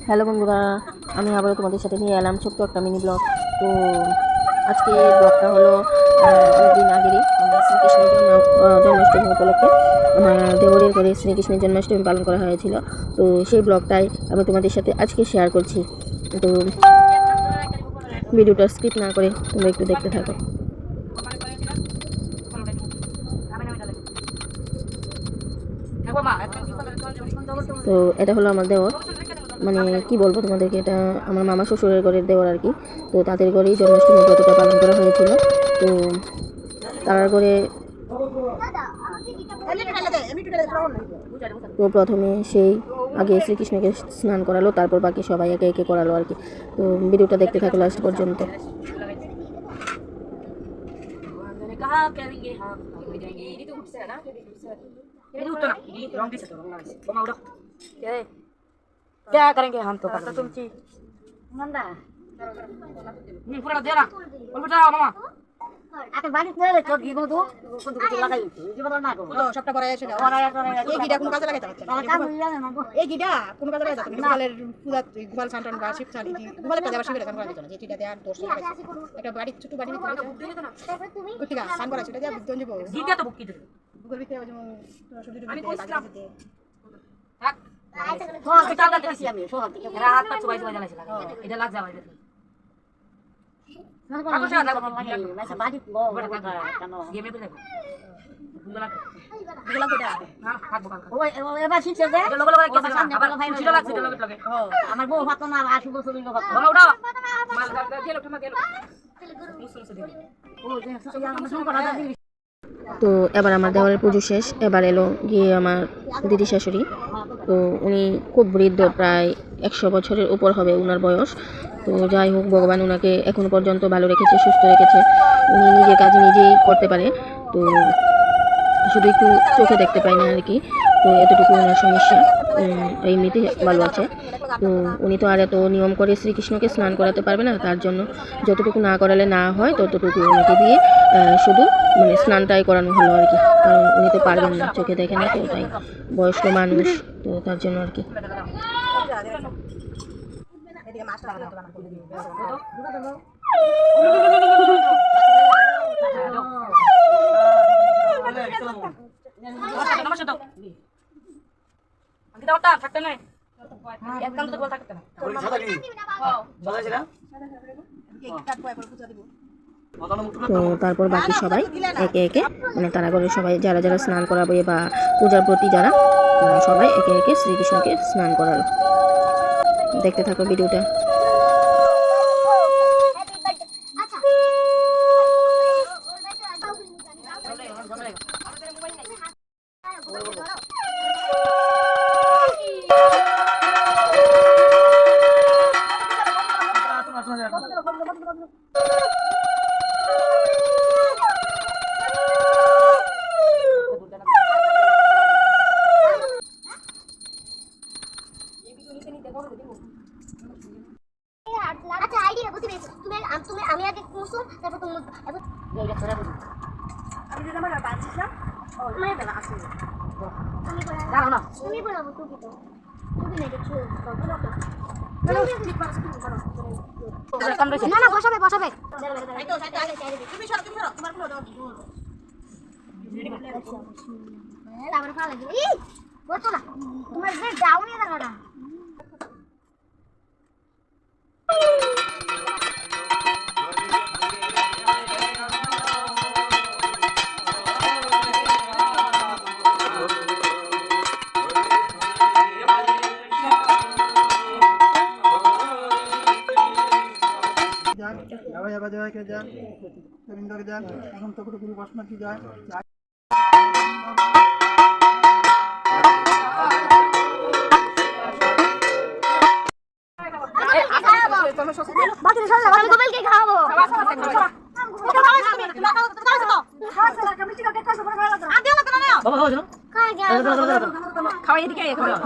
Hello বন্ধুরা, আমি আবারও তোমাদের সাথে নিয়ে এলাম ছোট্ট একটা মিনি ব্লগ। তো আজকে ব্লগটা হলো অনেকদিন আগেরই শ্রীকৃষ্ণের জন্মাষ্টমী উপলক্ষে আমার দেওরের ঘরে শ্রীকৃষ্ণের জন্মাষ্টমী পালন করা হয়েছিল। তো সেই ব্লগটাই আমি তোমাদের সাথে আজকে শেয়ার করছি। তো ভিডিওটা স্কিপ না করে তোমরা একটু দেখতে থাকো। তো এটা হলো আমার দেওর, মানে কি বলবো তোমাদেরকে, এটা আমার মামা শ্বশুরের ঘরের দেওর আর কি। তো তাদের ঘরেই জন্মাষ্টমী ব্রতটা পালন করা হয়েছিল। তো তার ঘরে তো প্রথমে সেই আগে শ্রীকৃষ্ণকে স্নান করালো, তারপর বাকি সবাই একে একে করালো আর কি। তো ভিডিওটা দেখতে থাকো লাস্ট পর্যন্ত। क्या करेंगे हम तो तुम चीज पूरा दे रहा बोल बेटा मामा আতে বাড়ি করে তো দিব তো কোন কিছু লাগাই দিব না গো সবটা পরে এসে যাও এই গিটা কোন কাজে লাগাইতে পারছ না এই গিটা কোন কাজে লাগাইতে পারছ না গোপালের পূজা গোপাল সান্টন বা শিব সারি গোপালের পূজা শিবের সান করা যেত না যে গিটা দেন তোর সঙ্গে একটা বাড়ি ছোট বাড়ি নিতে তারপর তুমি কোথা সান করা সেটা যা বুদ্ধন দিব গিটা তো বুকি দেব গুগল ভিতরে সবজি আমি কইছিলাম থাক তো এটা লাগাইছি আমি সোহাগ থেকে রাত পাঁচ বাজে জ্বালাইছিলাম এটা লাগ যাবে aku siya dapat lagi nasa balik mo ano game ito lego gulang ko da ha hak bukan oh ebar sih saja logo logo lagi abar sila lagi sila lagi oh amar bo fatto na asu bo sulu fatto bang udah mal gelo thama gelo musul sedih oh je saya masuk kora tadi। তো এবার আমার দেওয়ালের পুজো শেষ, এবার এলো গিয়ে আমার দিদি শাশুড়ি। তো উনি খুব বৃদ্ধ, প্রায় 100 বছরের উপর হবে ওনার বয়স। তো যাই হোক, ভগবান ওনাকে এখনো পর্যন্ত ভালো রেখেছে, সুস্থ রেখেছে। উনি নিজের কাজ নিজেই করতে পারে, তো শুধু একটু চোখে দেখতে পায় না আর কি। তো এতটুকু ওনার সমস্যা, এমনিতে ভালো আছে। তো উনি তো আর এত নিয়ম করে শ্রীকৃষ্ণকে স্নান করাতে পারবে না, তার জন্য যতটুকু না করালে না হয় ততটুকু ওনাকে দিয়ে শুধু মানে স্নানটাই করানো হলো আর কি। কারণ উনি তো পারবেন না, চোখে দেখে না, তো তাই বয়স্ক মানুষ, তো তার জন্য আর কি। তো তারপর বাকি সবাই একে একে মানে তারা করে সবাই যারা যারা স্নান করাবে বা পূজার প্রতি যারা সবাই একে একে শ্রীকৃষ্ণকে স্নান করালো। দেখতে থাকো ভিডিওটা। আচ্ছা আইডিয়া বুঝতে পেরেছি, তুমি আমি আগে কুসুম তারপর তুমি এইটা করে বুঝি আমি যদি আমার বাঁচিস না ও মানে বেলা আসলে তুমি বলা দাও না তুমি বলাবো তুমি তো তুমি না দেখছো বলো ঠিক পারছ তুমি করো না না বসাবে বসাবে এই তো সাইডে আগে চাইরে তুমি সরো তোমার গুলো দাও আবার ভালো লাগে এই বলছো না তোমার যে ডাউনে লাগাটা যান রবীন্দ্রকে যান এখন তো গুরু বসমাতি যায় খাওয়া এদিকে খাওয়া